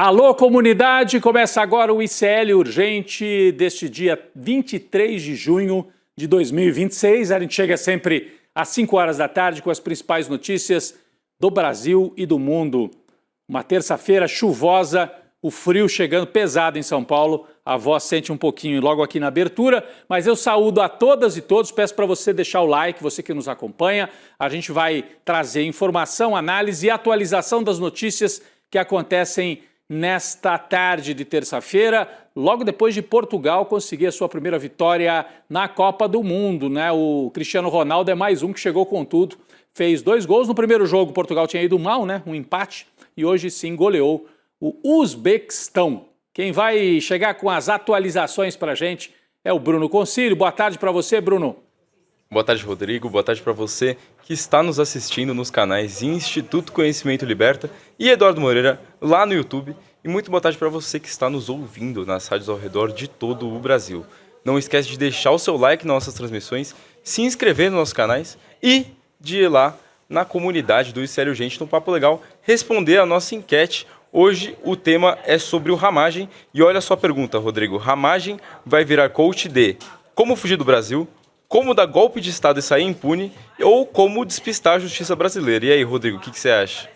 Alô, comunidade! Começa agora o ICL Urgente deste dia 23 de junho de 2026. A gente chega sempre às 5 horas da tarde com as principais notícias do Brasil e do mundo. Uma terça-feira chuvosa, o frio chegando pesado em São Paulo. A voz sente um pouquinho logo aqui na abertura, mas eu saúdo a todas e todos. Peço para você deixar o like, você que nos acompanha. A gente vai trazer informação, análise e atualização das notícias que acontecem nesta tarde de terça-feira, logo depois de Portugal conseguir a sua primeira vitória na Copa do Mundo, né? O Cristiano Ronaldo é mais um que chegou com tudo, fez 2 gols. No primeiro jogo Portugal tinha ido mal, né? Um empate, e hoje sim goleou o Uzbequistão. Quem vai chegar com as atualizações para a gente é o Bruno Concílio. Boa tarde para você, Bruno. Boa tarde, Rodrigo. Boa tarde para você que está nos assistindo nos canais Instituto Conhecimento Liberta e Eduardo Moreira lá no YouTube. E muito boa tarde para você que está nos ouvindo nas rádios ao redor de todo o Brasil. Não esquece de deixar o seu like nas nossas transmissões, se inscrever nos nossos canais e de ir lá na comunidade do ICL Urgente no Papo Legal responder a nossa enquete. Hoje o tema é sobre o Ramagem. E olha só a pergunta, Rodrigo. Ramagem vai virar coach de como fugir do Brasil, como dar golpe de Estado e sair impune, ou como despistar a justiça brasileira. E aí, Rodrigo, o que você acha?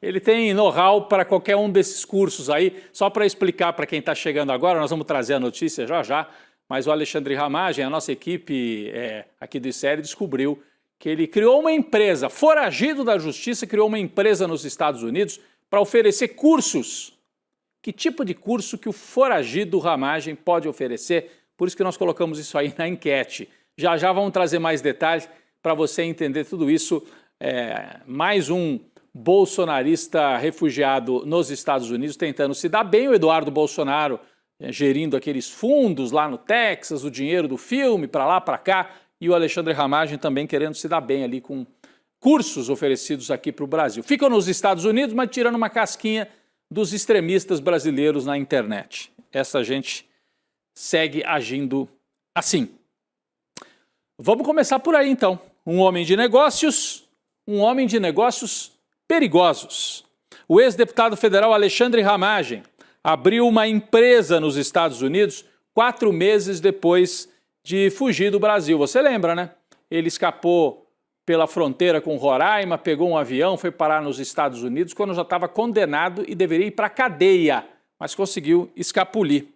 Ele tem know-how para qualquer um desses cursos aí. Só para explicar para quem está chegando agora, nós vamos trazer a notícia já, mas o Alexandre Ramagem, a nossa equipe aqui do ICL, descobriu que ele criou uma empresa, foragido da justiça, criou uma empresa nos Estados Unidos para oferecer cursos. Que tipo de curso que o foragido Ramagem pode oferecer? Por isso que nós colocamos isso aí na enquete. Já vamos trazer mais detalhes para você entender tudo isso. Mais um bolsonarista refugiado nos Estados Unidos tentando se dar bem. O Eduardo Bolsonaro gerindo aqueles fundos lá no Texas, o dinheiro do filme para lá, para cá. E o Alexandre Ramagem também querendo se dar bem ali com cursos oferecidos aqui para o Brasil. Ficam nos Estados Unidos, mas tirando uma casquinha dos extremistas brasileiros na internet. Essa gente segue agindo assim. Vamos começar por aí, então. Um homem de negócios perigosos. O ex-deputado federal Alexandre Ramagem abriu uma empresa nos Estados Unidos 4 meses depois de fugir do Brasil. Você lembra, né? Ele escapou pela fronteira com Roraima, pegou um avião, foi parar nos Estados Unidos quando já estava condenado e deveria ir para a cadeia, mas conseguiu escapulir.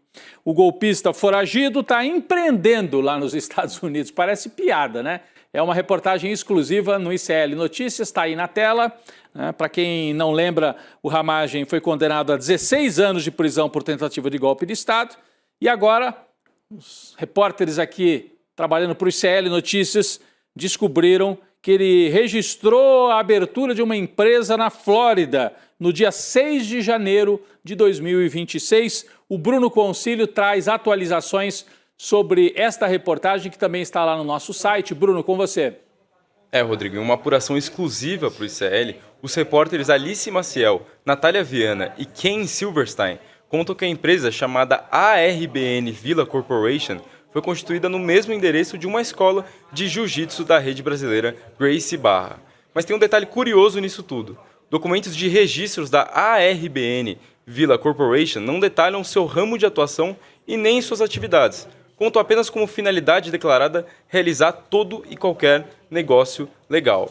O golpista foragido está empreendendo lá nos Estados Unidos. Parece piada, né? É uma reportagem exclusiva no ICL Notícias, está aí na tela. Para quem não lembra, o Ramagem foi condenado a 16 anos de prisão por tentativa de golpe de Estado. E agora, os repórteres aqui trabalhando para o ICL Notícias descobriram que ele registrou a abertura de uma empresa na Flórida no dia 6 de janeiro de 2026. O Bruno Concílio traz atualizações sobre esta reportagem que também está lá no nosso site. Bruno, com você. Rodrigo, em uma apuração exclusiva para o ICL, os repórteres Alice Maciel, Natália Viana e Ken Silverstein contam que a empresa chamada ARBN Villa Corporation foi constituída no mesmo endereço de uma escola de jiu-jitsu da rede brasileira Gracie Barra. Mas tem um detalhe curioso nisso tudo. Documentos de registros da ARBN Villa Corporation não detalham seu ramo de atuação e nem suas atividades. Contam apenas como finalidade declarada realizar todo e qualquer negócio legal.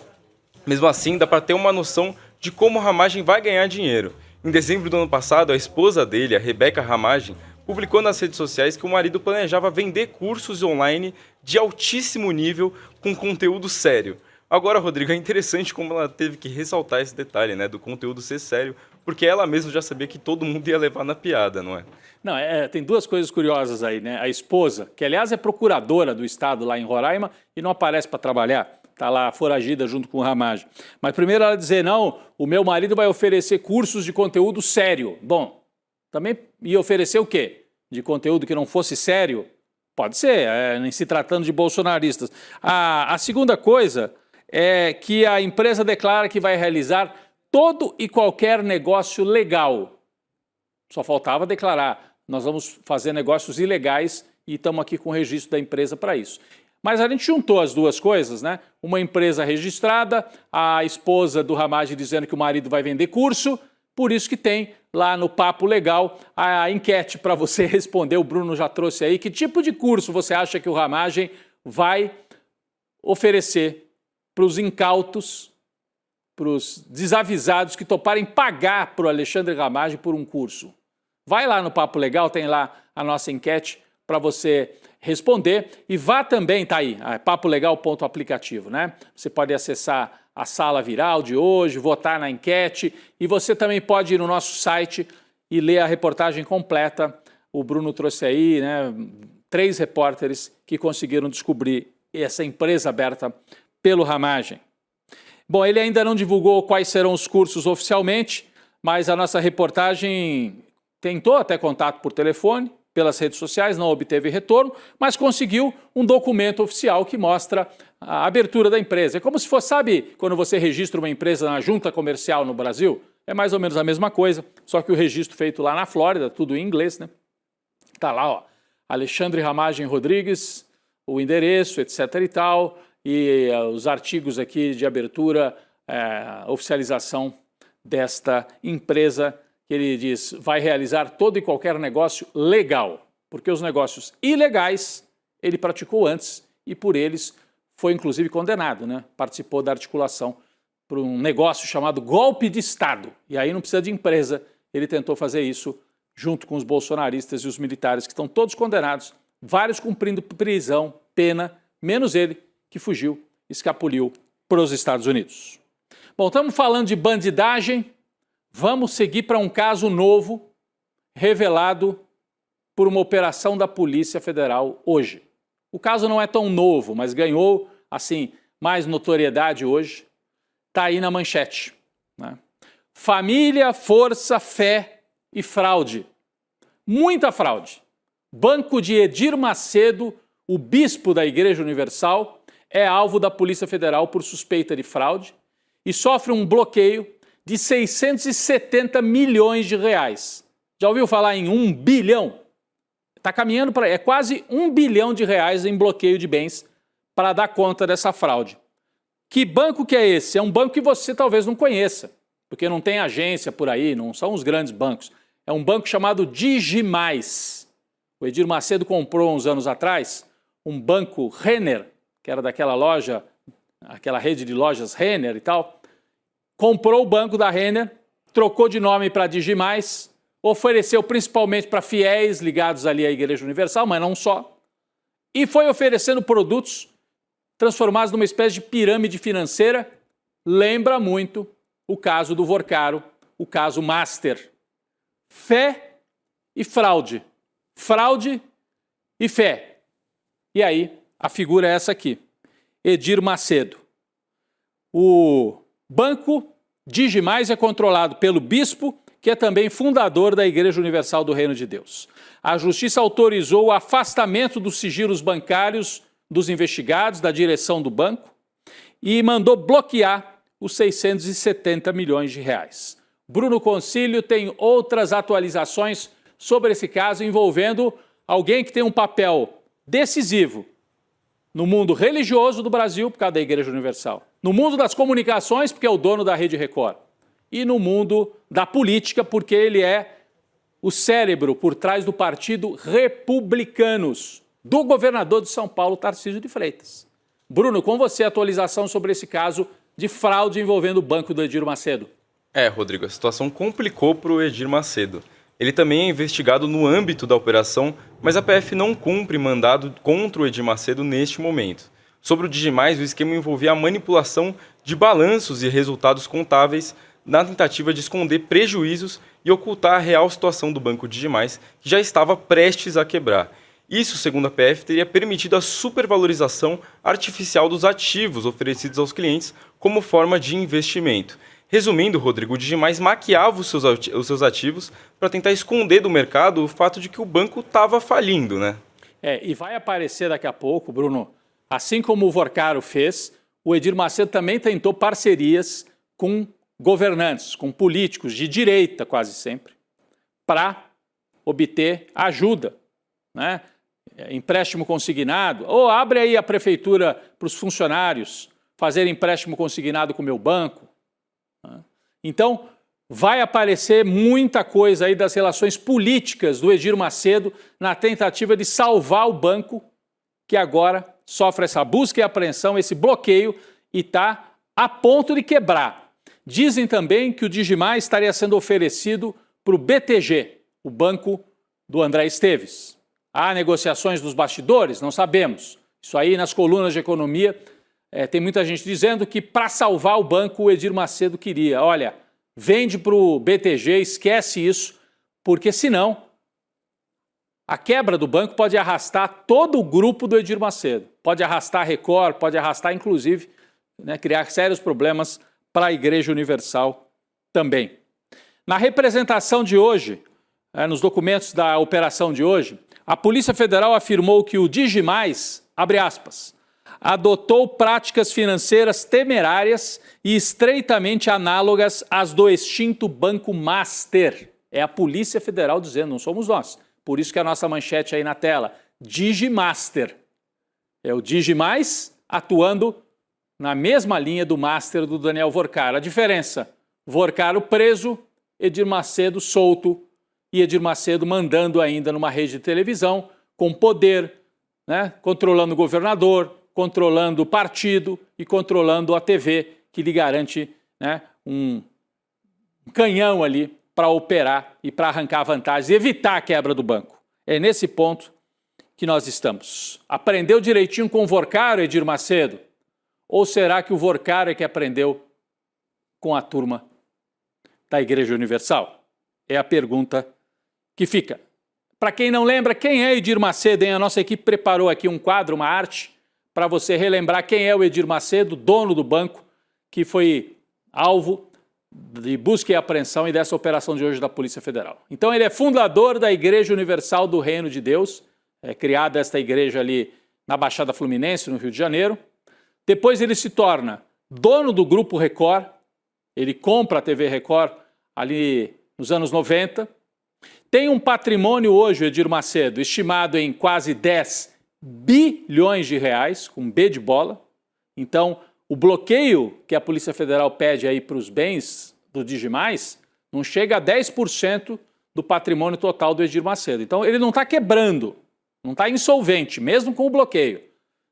Mesmo assim, dá para ter uma noção de como Ramagem vai ganhar dinheiro. Em dezembro do ano passado, a esposa dele, a Rebeca Ramagem, publicou nas redes sociais que o marido planejava vender cursos online de altíssimo nível com conteúdo sério. Agora, Rodrigo, é interessante como ela teve que ressaltar esse detalhe, né, do conteúdo ser sério, porque ela mesma já sabia que todo mundo ia levar na piada, não é? Não, tem 2 coisas curiosas aí, né? A esposa, que aliás é procuradora do estado lá em Roraima e não aparece para trabalhar, está lá foragida junto com o Ramagem. Mas primeiro ela dizer, não, o meu marido vai oferecer cursos de conteúdo sério. Bom, também ia oferecer o quê? De conteúdo que não fosse sério? Pode ser, em se tratando de bolsonaristas. A segunda coisa é que a empresa declara que vai realizar todo e qualquer negócio legal. Só faltava declarar, nós vamos fazer negócios ilegais e estamos aqui com o registro da empresa para isso. Mas a gente juntou as 2 coisas, né? Uma empresa registrada, a esposa do Ramagem dizendo que o marido vai vender curso, Por isso que tem lá no Papo Legal a enquete para você responder. O Bruno já trouxe aí. Que tipo de curso você acha que o Ramagem vai oferecer para os incautos, para os desavisados que toparem pagar para o Alexandre Ramagem por um curso? Vai lá no Papo Legal, tem lá a nossa enquete para você responder. E vá também, tá aí, papolegal.aplicativo, né? Você pode acessar a sala viral de hoje, votar na enquete, e você também pode ir no nosso site e ler a reportagem completa. O Bruno trouxe aí, né, 3 repórteres que conseguiram descobrir essa empresa aberta pelo Ramagem. Bom, ele ainda não divulgou quais serão os cursos oficialmente, mas a nossa reportagem tentou até contato por telefone, pelas redes sociais, não obteve retorno, mas conseguiu um documento oficial que mostra a abertura da empresa. É como se fosse, sabe, quando você registra uma empresa na junta comercial no Brasil? É mais ou menos a mesma coisa, só que o registro feito lá na Flórida, tudo em inglês, né? Tá lá, ó, Alexandre Ramagem Rodrigues, o endereço, etc e tal, e os artigos aqui de abertura, oficialização desta empresa, que ele diz, vai realizar todo e qualquer negócio legal, porque os negócios ilegais ele praticou antes e por eles foi inclusive condenado, né? Participou da articulação para um negócio chamado golpe de Estado. E aí não precisa de empresa, ele tentou fazer isso junto com os bolsonaristas e os militares que estão todos condenados, vários cumprindo prisão, pena, menos ele que fugiu, escapuliu para os Estados Unidos. Bom, estamos falando de bandidagem. Vamos seguir para um caso novo, revelado por uma operação da Polícia Federal hoje. O caso não é tão novo, mas ganhou, assim, mais notoriedade hoje. Está aí na manchete, né? Família, força, fé e fraude. Muita fraude. Banco de Edir Macedo, o bispo da Igreja Universal, é alvo da Polícia Federal por suspeita de fraude e sofre um bloqueio de 670 milhões de reais. Já ouviu falar em 1 bilhão? Está caminhando para... É quase 1 bilhão de reais em bloqueio de bens para dar conta dessa fraude. Que banco que é esse? É um banco que você talvez não conheça, porque não tem agência por aí, não são os grandes bancos. É um banco chamado Digimais. O Edir Macedo comprou uns anos atrás um banco Renner, que era daquela loja, aquela rede de lojas Renner e tal. Comprou o banco da Renner, trocou de nome para Digimais, ofereceu principalmente para fiéis ligados ali à Igreja Universal, mas não só, e foi oferecendo produtos transformados numa espécie de pirâmide financeira. Lembra muito o caso do Vorcaro, o caso Master. Fé e fraude. Fraude e fé. E aí, a figura é essa aqui. Edir Macedo. O Banco Digimais é controlado pelo bispo, que é também fundador da Igreja Universal do Reino de Deus. A Justiça autorizou o afastamento dos sigilos bancários dos investigados, da direção do banco, e mandou bloquear os 670 milhões de reais. Bruno Concílio tem outras atualizações sobre esse caso envolvendo alguém que tem um papel decisivo no mundo religioso do Brasil, por causa da Igreja Universal, no mundo das comunicações, porque é o dono da Rede Record, e no mundo da política, porque ele é o cérebro por trás do Partido Republicanos, do governador de São Paulo, Tarcísio de Freitas. Bruno, com você a atualização sobre esse caso de fraude envolvendo o banco do Edir Macedo. Rodrigo, a situação complicou para o Edir Macedo. Ele também é investigado no âmbito da operação, mas a PF não cumpre mandado contra o Edir Macedo neste momento. Sobre o Digimais, o esquema envolvia a manipulação de balanços e resultados contábeis na tentativa de esconder prejuízos e ocultar a real situação do Banco Digimais, que já estava prestes a quebrar. Isso, segundo a PF, teria permitido a supervalorização artificial dos ativos oferecidos aos clientes como forma de investimento. Resumindo, Rodrigo, o Digimais maquiava os seus ativos para tentar esconder do mercado o fato de que o banco estava falindo, né? E vai aparecer daqui a pouco, Bruno, assim como o Vorcaro fez, o Edir Macedo também tentou parcerias com governantes, com políticos de direita quase sempre, para obter ajuda, né? Empréstimo consignado, ou abre aí a prefeitura para os funcionários fazerem empréstimo consignado com o meu banco. Então, vai aparecer muita coisa aí das relações políticas do Edir Macedo na tentativa de salvar o banco, que agora sofre essa busca e apreensão, esse bloqueio, e está a ponto de quebrar. Dizem também que o Digimais estaria sendo oferecido para o BTG, o banco do André Esteves. Há negociações dos bastidores? Não sabemos. Isso aí nas colunas de economia tem muita gente dizendo que para salvar o banco o Edir Macedo queria. Olha, vende para o BTG, esquece isso, porque senão a quebra do banco pode arrastar todo o grupo do Edir Macedo. Pode arrastar a Record, pode arrastar inclusive, criar sérios problemas para a Igreja Universal também. Na representação de hoje, nos documentos da operação de hoje, a Polícia Federal afirmou que o Digimais, abre aspas, adotou práticas financeiras temerárias e estreitamente análogas às do extinto Banco Master. É a Polícia Federal dizendo, não somos nós. Por isso que a nossa manchete aí na tela, Digimaster. É o Digimais atuando na mesma linha do Master do Daniel Vorcaro. A diferença, Vorcaro preso, Edir Macedo solto e Edir Macedo mandando ainda numa rede de televisão com poder, controlando o governador, controlando o partido e controlando a TV, que lhe garante um canhão ali para operar e para arrancar vantagens e evitar a quebra do banco. É nesse ponto que nós estamos. Aprendeu direitinho com o Vorcaro, Edir Macedo? Ou será que o Vorcaro é que aprendeu com a turma da Igreja Universal? É a pergunta que fica. Para quem não lembra, quem é Edir Macedo, hein? A nossa equipe preparou aqui um quadro, uma arte, para você relembrar quem é o Edir Macedo, dono do banco, que foi alvo de busca e apreensão e dessa operação de hoje da Polícia Federal. Então ele é fundador da Igreja Universal do Reino de Deus, criada esta igreja ali na Baixada Fluminense, no Rio de Janeiro. Depois ele se torna dono do Grupo Record, ele compra a TV Record ali nos anos 90. Tem um patrimônio hoje, o Edir Macedo, estimado em quase 10 bilhões de reais, com B de bola. Então, o bloqueio que a Polícia Federal pede aí para os bens do Digimais não chega a 10% do patrimônio total do Edir Macedo. Então, ele não está quebrando, não está insolvente, mesmo com o bloqueio.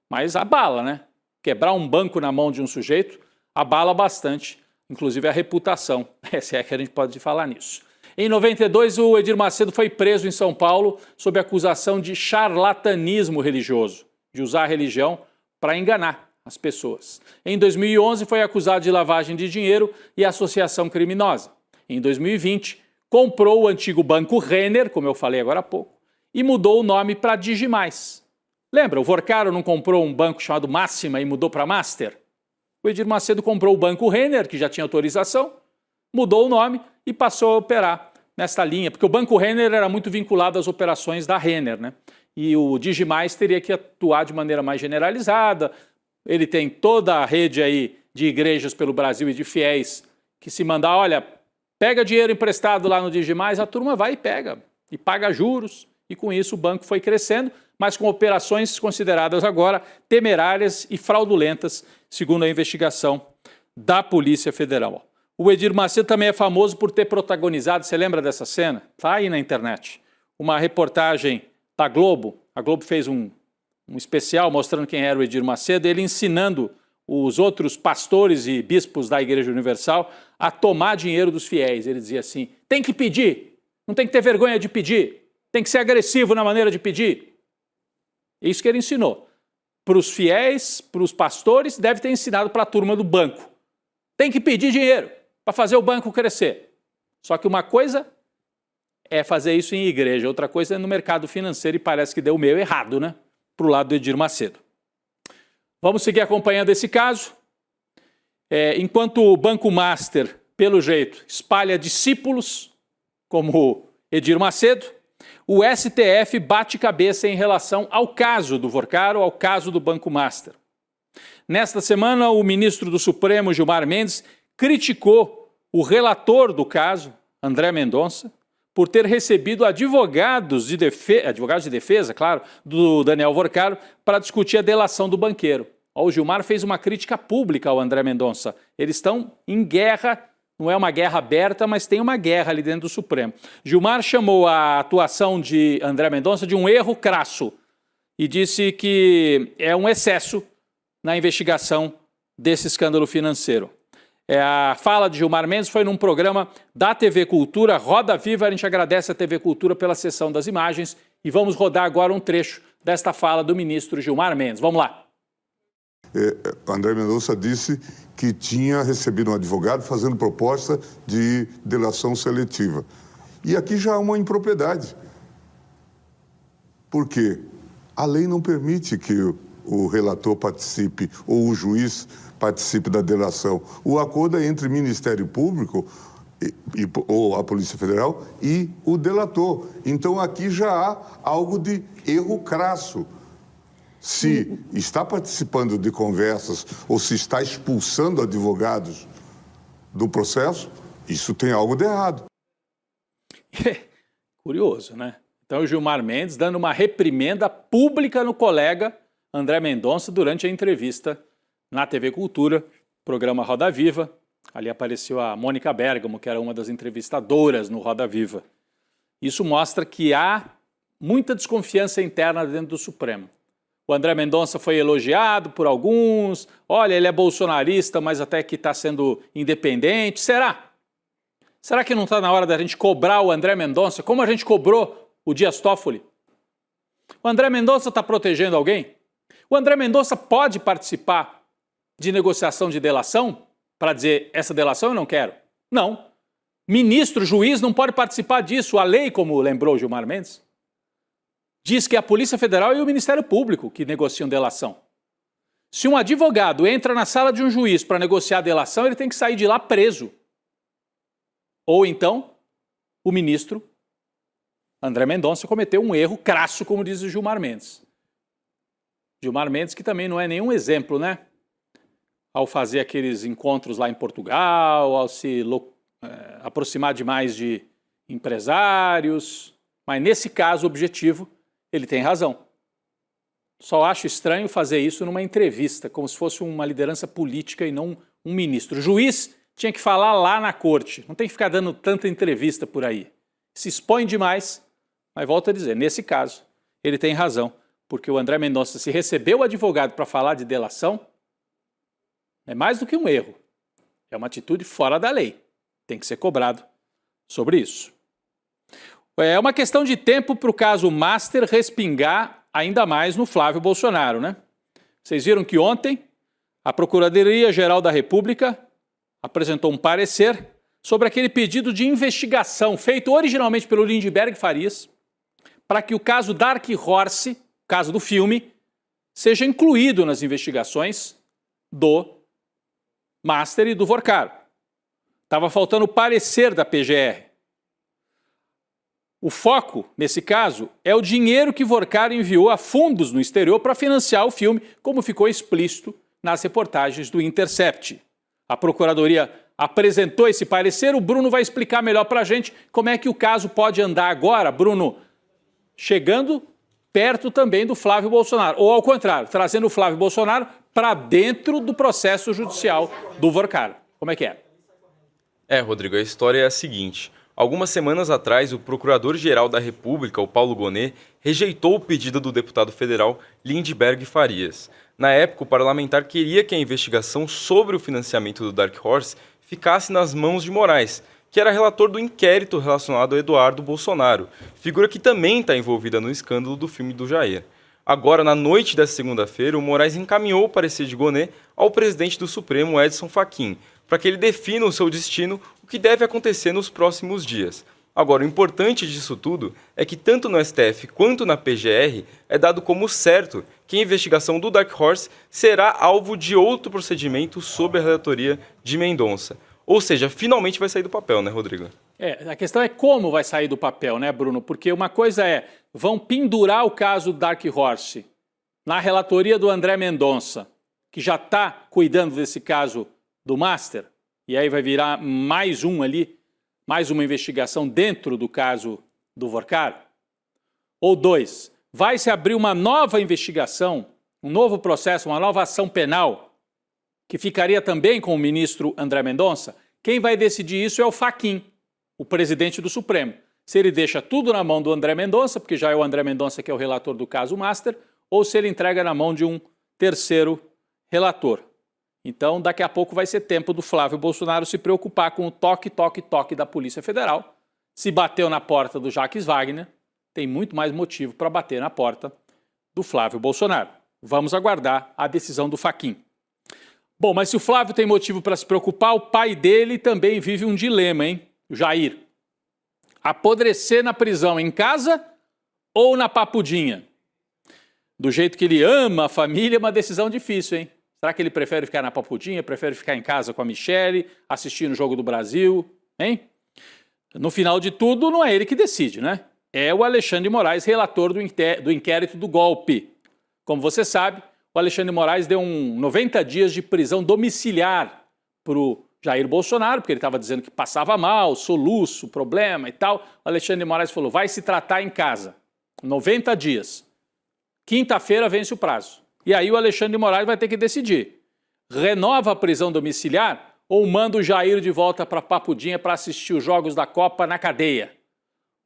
Mas abala, né? Quebrar um banco na mão de um sujeito abala bastante, inclusive a reputação, se é que a gente pode falar nisso. Em 92, o Edir Macedo foi preso em São Paulo sob acusação de charlatanismo religioso, de usar a religião para enganar as pessoas. Em 2011, foi acusado de lavagem de dinheiro e associação criminosa. Em 2020, comprou o antigo Banco Renner, como eu falei agora há pouco, e mudou o nome para Digimais. Lembra, o Vorcaro não comprou um banco chamado Máxima e mudou para Master? O Edir Macedo comprou o Banco Renner, que já tinha autorização, mudou o nome e passou a operar nesta linha, porque o Banco Renner era muito vinculado às operações da Renner, E o Digimais teria que atuar de maneira mais generalizada. Ele tem toda a rede aí de igrejas pelo Brasil e de fiéis que se mandar, olha, pega dinheiro emprestado lá no Digimais, a turma vai e pega, e paga juros, e com isso o banco foi crescendo, mas com operações consideradas agora temerárias e fraudulentas, segundo a investigação da Polícia Federal. O Edir Macedo também é famoso por ter protagonizado, você lembra dessa cena? Está aí na internet. Uma reportagem da Globo, a Globo fez um especial mostrando quem era o Edir Macedo, ele ensinando os outros pastores e bispos da Igreja Universal a tomar dinheiro dos fiéis. Ele dizia assim, tem que pedir, não tem que ter vergonha de pedir, tem que ser agressivo na maneira de pedir. É isso que ele ensinou. Para os fiéis, para os pastores, deve ter ensinado para a turma do banco. Tem que pedir dinheiro para fazer o banco crescer. Só que uma coisa é fazer isso em igreja, outra coisa é no mercado financeiro e parece que deu meio errado, para o lado do Edir Macedo. Vamos seguir acompanhando esse caso. Enquanto o Banco Master, pelo jeito, espalha discípulos, como Edir Macedo, o STF bate cabeça em relação ao caso do Vorcaro, ao caso do Banco Master. Nesta semana, o ministro do Supremo, Gilmar Mendes, criticou o relator do caso, André Mendonça, por ter recebido advogados de defesa, claro, do Daniel Vorcaro, para discutir a delação do banqueiro. O Gilmar fez uma crítica pública ao André Mendonça. Eles estão em guerra Não é uma guerra aberta, mas tem uma guerra ali dentro do Supremo. Gilmar chamou a atuação de André Mendonça de um erro crasso e disse que é um excesso na investigação desse escândalo financeiro. A fala de Gilmar Mendes foi num programa da TV Cultura, Roda Viva. A gente agradece a TV Cultura pela sessão das imagens e vamos rodar agora um trecho desta fala do ministro Gilmar Mendes. Vamos lá. André Mendonça disse que tinha recebido um advogado fazendo proposta de delação seletiva. E aqui já há uma impropriedade. Por quê? A lei não permite que o relator participe ou o juiz participe da delação. O acordo é entre o Ministério Público ou a Polícia Federal e o delator. Então aqui já há algo de erro crasso. Se está participando de conversas ou se está expulsando advogados do processo, isso tem algo de errado. Curioso, né? Então o Gilmar Mendes dando uma reprimenda pública no colega André Mendonça durante a entrevista na TV Cultura, programa Roda Viva. Ali apareceu a Mônica Bergamo, que era uma das entrevistadoras no Roda Viva. Isso mostra que há muita desconfiança interna dentro do Supremo. O André Mendonça foi elogiado por alguns. Olha, ele é bolsonarista, mas até que está sendo independente. Será? Será que não está na hora da gente cobrar o André Mendonça, como a gente cobrou o Dias Toffoli? O André Mendonça está protegendo alguém? O André Mendonça pode participar de negociação de delação para dizer, essa delação eu não quero? Não. Ministro, juiz não pode participar disso. A lei, como lembrou Gilmar Mendes, diz que é a Polícia Federal e o Ministério Público que negociam delação. Se um advogado entra na sala de um juiz para negociar a delação, ele tem que sair de lá preso. Ou então, o ministro André Mendonça cometeu um erro crasso, como diz o Gilmar Mendes. Gilmar Mendes, que também não é nenhum exemplo, né? Ao fazer aqueles encontros lá em Portugal, ao se aproximar demais de empresários. Mas nesse caso objetivo, ele tem razão. Só acho estranho fazer isso numa entrevista, como se fosse uma liderança política e não um ministro. O juiz tinha que falar lá na corte, não tem que ficar dando tanta entrevista por aí. Se expõe demais, mas volto a dizer, nesse caso, ele tem razão, porque o André Mendonça, se recebeu o advogado para falar de delação, é mais do que um erro. É uma atitude fora da lei. Tem que ser cobrado sobre isso. É uma questão de tempo para o caso Master respingar ainda mais no Flávio Bolsonaro, né? Vocês viram que ontem a Procuradoria-Geral da República apresentou um parecer sobre aquele pedido de investigação feito originalmente pelo Lindbergh Farias para que o caso Dark Horse, caso do filme, seja incluído nas investigações do Master e do Vorcaro. Estava faltando o parecer da PGR. O foco, nesse caso, é o dinheiro que Vorcaro enviou a fundos no exterior para financiar o filme, como ficou explícito nas reportagens do Intercept. A Procuradoria apresentou esse parecer, o Bruno vai explicar melhor para a gente como é que o caso pode andar agora, Bruno, chegando perto também do Flávio Bolsonaro, ou ao contrário, trazendo o Flávio Bolsonaro para dentro do processo judicial do Vorcaro. Como é que é? Rodrigo, a história é a seguinte. Algumas semanas atrás, o Procurador-Geral da República, o Paulo Gonet, rejeitou o pedido do deputado federal Lindbergh Farias. Na época, o parlamentar queria que a investigação sobre o financiamento do Dark Horse ficasse nas mãos de Moraes, que era relator do inquérito relacionado a Eduardo Bolsonaro, figura que também está envolvida no escândalo do filme do Jair. Agora, na noite desta segunda-feira, o Moraes encaminhou o parecer de Gonet ao presidente do Supremo, Edson Fachin, para que ele defina o seu destino, o que deve acontecer nos próximos dias. Agora, o importante disso tudo é que tanto no STF quanto na PGR é dado como certo que a investigação do Dark Horse será alvo de outro procedimento sob a relatoria de Mendonça. Ou seja, finalmente vai sair do papel, né, Rodrigo? A questão é como vai sair do papel, né, Bruno? Porque uma coisa é, vão pendurar o caso Dark Horse na relatoria do André Mendonça, que já está cuidando desse caso do Master, e aí vai virar mais um ali, mais uma investigação dentro do caso do Vorcaro. Ou dois, vai se abrir uma nova investigação, um novo processo, uma nova ação penal, que ficaria também com o ministro André Mendonça. Quem vai decidir isso é o Fachin, o presidente do Supremo. Se ele deixa tudo na mão do André Mendonça, porque já é o André Mendonça que é o relator do caso Master, ou se ele entrega na mão de um terceiro relator. Então, daqui a pouco vai ser tempo do Flávio Bolsonaro se preocupar com o toque da Polícia Federal. Se bateu na porta do Jacques Wagner, tem muito mais motivo para bater na porta do Flávio Bolsonaro. Vamos aguardar a decisão do Fachin. Bom, mas se o Flávio tem motivo para se preocupar, o pai dele também vive um dilema, hein? O Jair. Apodrecer na prisão em casa ou na papudinha? Do jeito que ele ama a família, é uma decisão difícil, hein? Será que ele prefere ficar na papudinha, prefere ficar em casa com a Michele, assistindo o Jogo do Brasil, hein? No final de tudo, não é ele que decide, né? É o Alexandre de Moraes, relator do inquérito do golpe. Como você sabe, o Alexandre de Moraes deu 90 dias de prisão domiciliar para o Jair Bolsonaro, porque ele estava dizendo que passava mal, soluço, problema e tal. O Alexandre de Moraes falou, vai se tratar em casa. 90 dias. Quinta-feira vence o prazo. E aí o Alexandre de Moraes vai ter que decidir. Renova a prisão domiciliar ou manda o Jair de volta para Papudinha para assistir os jogos da Copa na cadeia?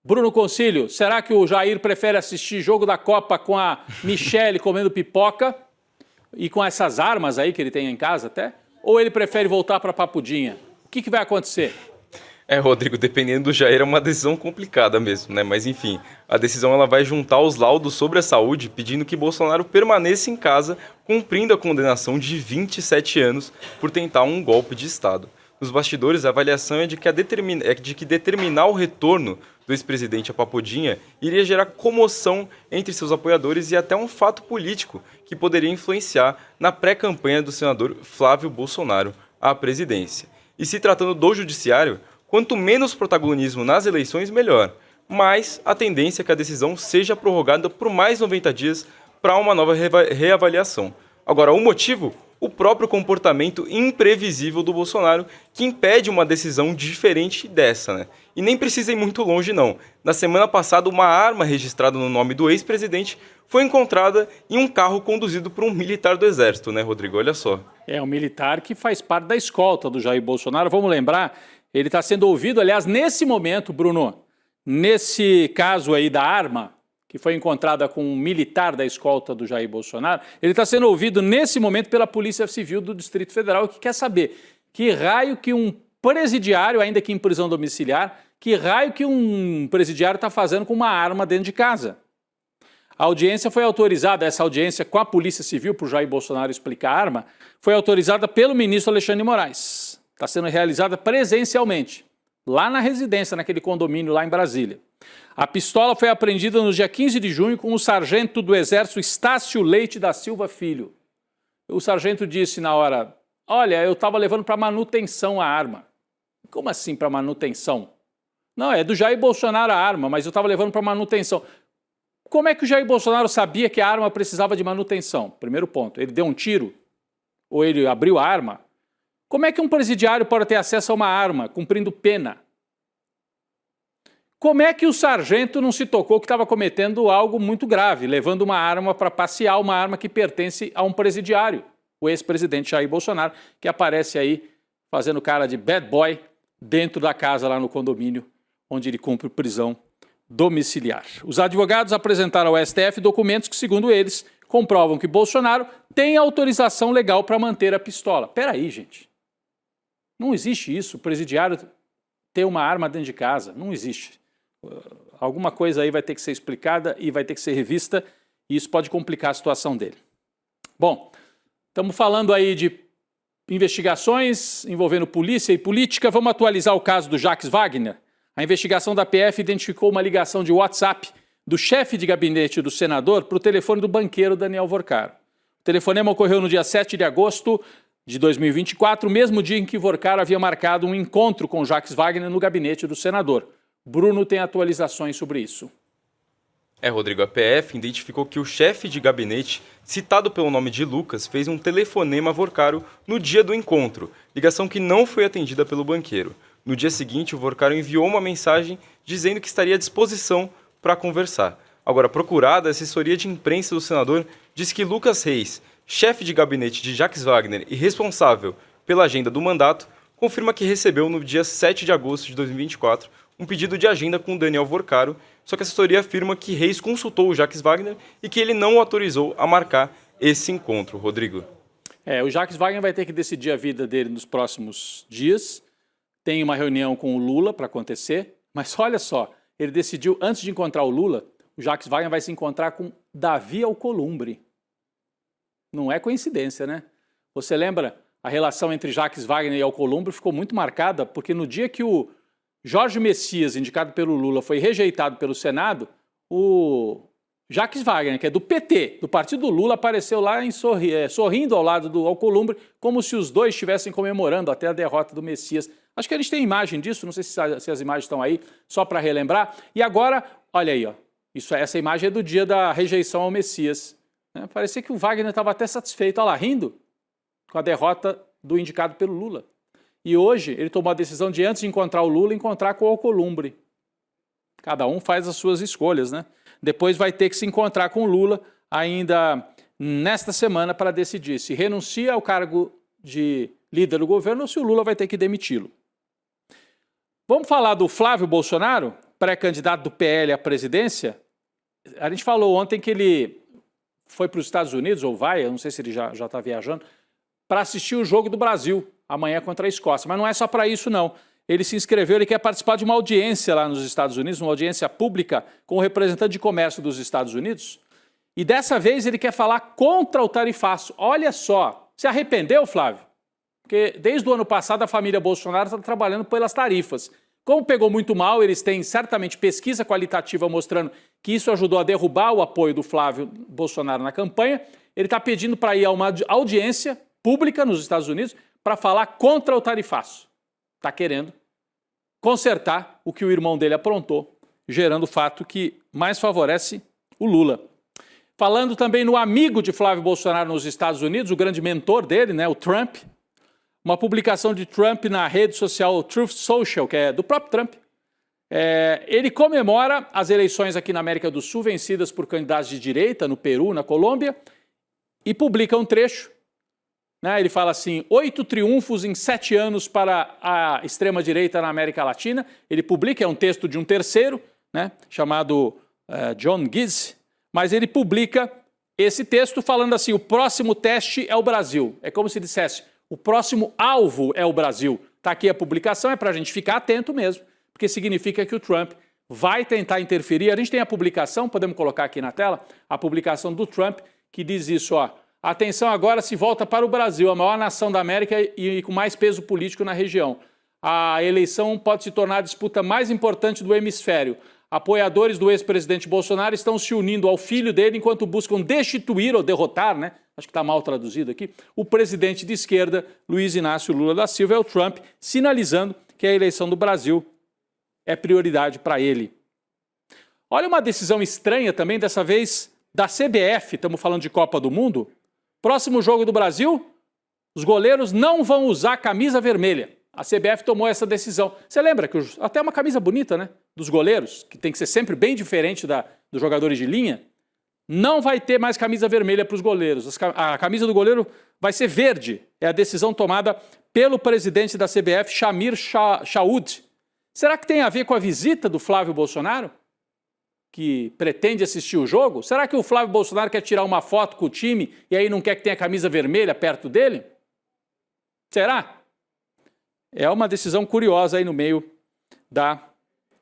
Bruno Concílio, será que o Jair prefere assistir jogo da Copa com a Michele comendo pipoca e com essas armas aí que ele tem em casa até? Ou ele prefere voltar para Papudinha? O que vai acontecer? Rodrigo, dependendo do Jair é uma decisão complicada mesmo, né? Mas enfim, a decisão ela vai juntar os laudos sobre a saúde, pedindo que Bolsonaro permaneça em casa, cumprindo a condenação de 27 anos por tentar um golpe de Estado. Nos bastidores, a avaliação é de que determinar o retorno do ex-presidente à Papudinha iria gerar comoção entre seus apoiadores e até um fato político que poderia influenciar na pré-campanha do senador Flávio Bolsonaro à presidência. E se tratando do judiciário, quanto menos protagonismo nas eleições, melhor. Mas a tendência é que a decisão seja prorrogada por mais 90 dias para uma nova reavaliação. Agora, o motivo? O próprio comportamento imprevisível do Bolsonaro, que impede uma decisão diferente dessa, né? E nem precisa ir muito longe, não. Na semana passada, uma arma registrada no nome do ex-presidente foi encontrada em um carro conduzido por um militar do Exército, né, Rodrigo? Olha só. É um militar que faz parte da escolta do Jair Bolsonaro. Vamos lembrar, ele está sendo ouvido, aliás, nesse momento, Bruno, nesse caso aí da arma, que foi encontrada com um militar da escolta do Jair Bolsonaro, ele está sendo ouvido nesse momento pela Polícia Civil do Distrito Federal, que quer saber que raio que um presidiário, ainda que em prisão domiciliar, que raio que um presidiário está fazendo com uma arma dentro de casa. A audiência foi autorizada, essa audiência com a Polícia Civil, para o Jair Bolsonaro explicar a arma, foi autorizada pelo ministro Alexandre de Moraes. Está sendo realizada presencialmente, lá na residência, naquele condomínio lá em Brasília. A pistola foi apreendida no dia 15 de junho com o sargento do Exército Estácio Leite da Silva Filho. O sargento disse na hora, olha, eu estava levando para manutenção a arma. Como assim para manutenção? Não, é do Jair Bolsonaro a arma, mas eu estava levando para manutenção. Como é que o Jair Bolsonaro sabia que a arma precisava de manutenção? Primeiro ponto, ele deu um tiro? Ou ele abriu a arma? Como é que um presidiário pode ter acesso a uma arma, cumprindo pena? Como é que o sargento não se tocou que estava cometendo algo muito grave, levando uma arma para passear, uma arma que pertence a um presidiário, o ex-presidente Jair Bolsonaro, que aparece aí fazendo cara de bad boy dentro da casa lá no condomínio, onde ele cumpre prisão domiciliar. Os advogados apresentaram ao STF documentos que, segundo eles, comprovam que Bolsonaro tem autorização legal para manter a pistola. Peraí, gente. Não existe isso, o presidiário ter uma arma dentro de casa. Não existe. Alguma coisa aí vai ter que ser explicada e vai ter que ser revista, e isso pode complicar a situação dele. Bom, estamos falando aí de investigações envolvendo polícia e política. Vamos atualizar o caso do Jacques Wagner. A investigação da PF identificou uma ligação de WhatsApp do chefe de gabinete do senador para o telefone do banqueiro Daniel Vorcaro. O telefonema ocorreu no dia 7 de agosto de 2024, o mesmo dia em que Vorcaro havia marcado um encontro com Jacques Wagner no gabinete do senador. Bruno tem atualizações sobre isso. Rodrigo, a PF identificou que o chefe de gabinete, citado pelo nome de Lucas, fez um telefonema a Vorcaro no dia do encontro, ligação que não foi atendida pelo banqueiro. No dia seguinte, o Vorcaro enviou uma mensagem dizendo que estaria à disposição para conversar. Agora, procurada, a assessoria de imprensa do senador diz que Lucas Reis, chefe de gabinete de Jacques Wagner e responsável pela agenda do mandato, confirma que recebeu no dia 7 de agosto de 2024 um pedido de agenda com Daniel Vorcaro, só que a assessoria afirma que Reis consultou o Jacques Wagner e que ele não o autorizou a marcar esse encontro. Rodrigo. O Jacques Wagner vai ter que decidir a vida dele nos próximos dias. Tem uma reunião com o Lula para acontecer, mas olha só, ele decidiu, antes de encontrar o Lula, o Jacques Wagner vai se encontrar com Davi Alcolumbre. Não é coincidência, né? Você lembra, a relação entre Jacques Wagner e Alcolumbre ficou muito marcada, porque no dia que o Jorge Messias, indicado pelo Lula, foi rejeitado pelo Senado, o Jacques Wagner, que é do PT, do partido do Lula, apareceu lá sorrindo ao lado do Alcolumbre, como se os dois estivessem comemorando até a derrota do Messias. Acho que a gente tem imagem disso, não sei se as imagens estão aí, só para relembrar. E agora, olha aí, ó, essa imagem é do dia da rejeição ao Messias. Parecia que o Wagner estava até satisfeito, olha lá, rindo com a derrota do indicado pelo Lula. E hoje ele tomou a decisão de, antes de encontrar o Lula, encontrar com o Alcolumbre. Cada um faz as suas escolhas, né? Depois vai ter que se encontrar com o Lula ainda nesta semana para decidir se renuncia ao cargo de líder do governo ou se o Lula vai ter que demiti-lo. Vamos falar do Flávio Bolsonaro, pré-candidato do PL à presidência. A gente falou ontem que ele foi para os Estados Unidos, ou vai, eu não sei se ele já está viajando, para assistir o jogo do Brasil, amanhã contra a Escócia. Mas não é só para isso, não. Ele se inscreveu, ele quer participar de uma audiência lá nos Estados Unidos, uma audiência pública com o representante de comércio dos Estados Unidos. E dessa vez ele quer falar contra o tarifaço. Olha só, se arrependeu, Flávio? Porque desde o ano passado a família Bolsonaro está trabalhando pelas tarifas. Como pegou muito mal, eles têm certamente pesquisa qualitativa mostrando que isso ajudou a derrubar o apoio do Flávio Bolsonaro na campanha. Ele está pedindo para ir a uma audiência pública nos Estados Unidos para falar contra o tarifaço. Está querendo consertar o que o irmão dele aprontou, gerando o fato que mais favorece o Lula. Falando também no amigo de Flávio Bolsonaro nos Estados Unidos, o grande mentor dele, né, o Trump, uma publicação de Trump na rede social Truth Social, que é do próprio Trump. Ele comemora as eleições aqui na América do Sul, vencidas por candidatos de direita, no Peru, na Colômbia, e publica um trecho. Ele fala assim, 8 triunfos em 7 anos para a extrema-direita na América Latina. Ele publica, é um texto de um terceiro, né, chamado John Gizzi, mas ele publica esse texto falando assim, o próximo teste é o Brasil. É como se dissesse, o próximo alvo é o Brasil. Está aqui a publicação, é para a gente ficar atento mesmo, porque significa que o Trump vai tentar interferir. A gente tem a publicação, podemos colocar aqui na tela, a publicação do Trump, que diz isso, ó. A atenção agora se volta para o Brasil, a maior nação da América e com mais peso político na região. A eleição pode se tornar a disputa mais importante do hemisfério. Apoiadores do ex-presidente Bolsonaro estão se unindo ao filho dele enquanto buscam destituir ou derrotar, né? Acho que está mal traduzido aqui, o presidente de esquerda, Luiz Inácio Lula da Silva, é o Trump, sinalizando que a eleição do Brasil é prioridade para ele. Olha uma decisão estranha também, dessa vez da CBF, estamos falando de Copa do Mundo. Próximo jogo do Brasil, os goleiros não vão usar camisa vermelha. A CBF tomou essa decisão. Você lembra que até uma camisa bonita, né? Dos goleiros, que tem que ser sempre bem diferente dos jogadores de linha. Não vai ter mais camisa vermelha para os goleiros. A camisa do goleiro vai ser verde. É a decisão tomada pelo presidente da CBF, Shamir Chaoud. Será que tem a ver com a visita do Flávio Bolsonaro, que pretende assistir o jogo? Será que o Flávio Bolsonaro quer tirar uma foto com o time e aí não quer que tenha a camisa vermelha perto dele? Será? É uma decisão curiosa aí no meio da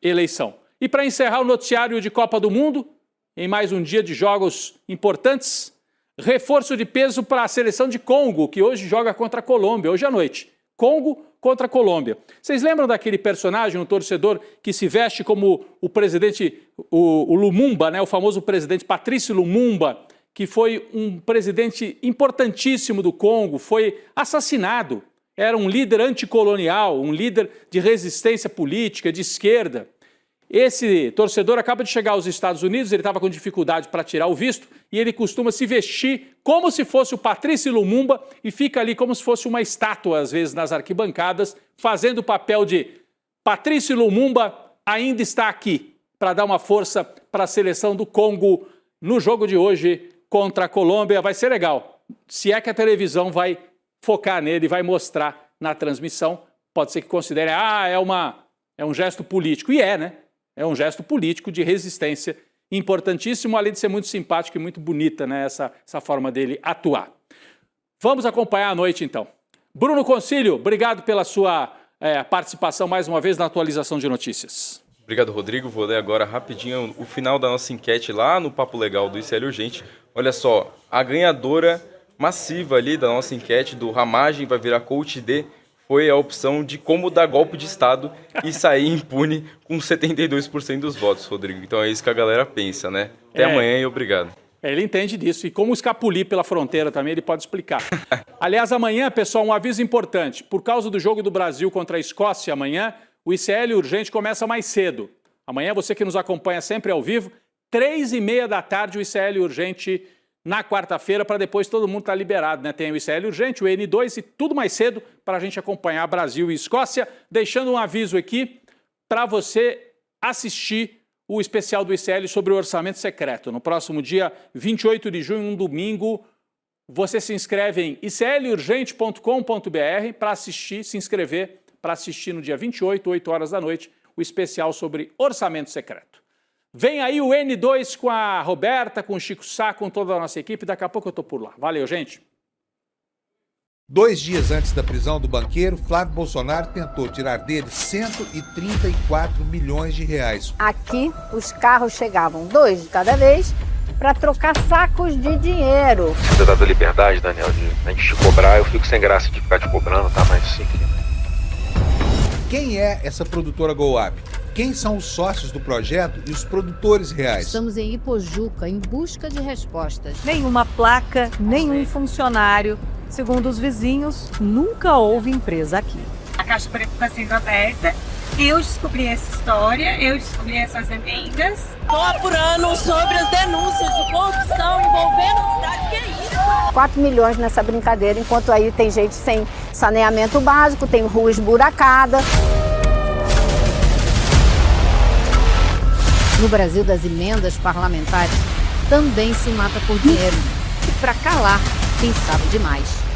eleição. E para encerrar o noticiário de Copa do Mundo, em mais um dia de jogos importantes, reforço de peso para a seleção de Congo, que hoje joga contra a Colômbia, hoje à noite. Congo contra a Colômbia. Vocês lembram daquele personagem, um torcedor, que se veste como o presidente, o Lumumba, né? O famoso presidente Patrice Lumumba, que foi um presidente importantíssimo do Congo, foi assassinado. Era um líder anticolonial, um líder de resistência política, de esquerda. Esse torcedor acaba de chegar aos Estados Unidos, ele estava com dificuldade para tirar o visto e ele costuma se vestir como se fosse o Patrice Lumumba e fica ali como se fosse uma estátua, às vezes, nas arquibancadas, fazendo o papel de Patrice Lumumba ainda está aqui, para dar uma força para a seleção do Congo no jogo de hoje contra a Colômbia. Vai ser legal, se é que a televisão vai focar nele, vai mostrar na transmissão pode ser que considere, é um gesto político. E né? É um gesto político de resistência importantíssimo, além de ser muito simpático e muito bonita, né? Essa forma dele atuar. Vamos acompanhar a noite, então. Bruno Concílio, obrigado pela sua participação mais uma vez na atualização de notícias. Obrigado, Rodrigo. Vou ler agora rapidinho o final da nossa enquete lá no Papo Legal do ICL Urgente. Olha só, a ganhadora massiva ali da nossa enquete do Ramagem vai virar Coach D foi a opção de como dar golpe de Estado e sair impune com 72% dos votos, Rodrigo. Então é isso que a galera pensa, né? Até amanhã e obrigado. Ele entende disso. E como escapulir pela fronteira também, ele pode explicar. Aliás, amanhã, pessoal, um aviso importante. Por causa do jogo do Brasil contra a Escócia, amanhã, o ICL Urgente começa mais cedo. Amanhã, você que nos acompanha sempre ao vivo, 3h30 da tarde, o ICL Urgente na quarta-feira, para depois todo mundo estar liberado, né? Tem o ICL Urgente, o N2 e tudo mais cedo para a gente acompanhar Brasil e Escócia. Deixando um aviso aqui para você assistir o especial do ICL sobre o orçamento secreto. No próximo dia 28 de junho, um domingo, você se inscreve em iclurgente.com.br para assistir, se inscrever para assistir no dia 28, 8 horas da noite, o especial sobre orçamento secreto. Vem aí o N2 com a Roberta, com o Chico Sá, com toda a nossa equipe. Daqui a pouco eu tô por lá. Valeu, gente. 2 dias antes da prisão do banqueiro, Flávio Bolsonaro tentou tirar dele 134 milhões de reais. Aqui, os carros chegavam 2 de cada vez para trocar sacos de dinheiro. Você dá da liberdade, Daniel, de a gente te cobrar, eu fico sem graça de ficar te cobrando, tá? Mas sim. Quem é essa produtora GoUp? Quem são os sócios do projeto e os produtores reais? Estamos em Ipojuca, em busca de respostas. Nenhuma placa, nenhum funcionário. Segundo os vizinhos, nunca houve empresa aqui. A Caixa Preta está sendo aberta. Eu descobri essa história, eu descobri essas emendas. Estou apurando sobre as denúncias de corrupção envolvendo a cidade. Que é isso? 4 milhões nessa brincadeira, enquanto aí tem gente sem saneamento básico, tem rua esburacada. No Brasil das emendas parlamentares, também se mata por dinheiro. E para calar quem sabe demais.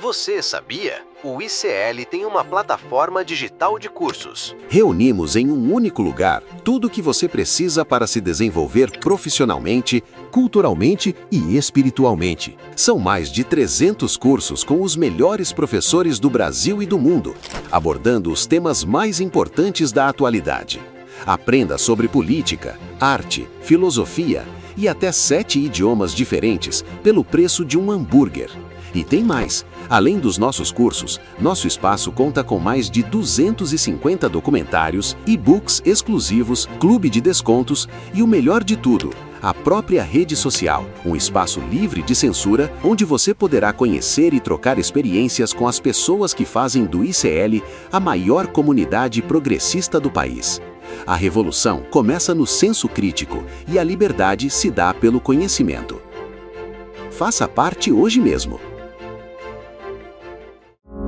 Você sabia? O ICL tem uma plataforma digital de cursos. Reunimos em um único lugar tudo o que você precisa para se desenvolver profissionalmente, culturalmente e espiritualmente. São mais de 300 cursos com os melhores professores do Brasil e do mundo, abordando os temas mais importantes da atualidade. Aprenda sobre política, arte, filosofia e até 7 idiomas diferentes pelo preço de um hambúrguer. E tem mais! Além dos nossos cursos, nosso espaço conta com mais de 250 documentários, e-books exclusivos, clube de descontos e o melhor de tudo, a própria rede social, um espaço livre de censura onde você poderá conhecer e trocar experiências com as pessoas que fazem do ICL a maior comunidade progressista do país. A revolução começa no senso crítico e a liberdade se dá pelo conhecimento. Faça parte hoje mesmo.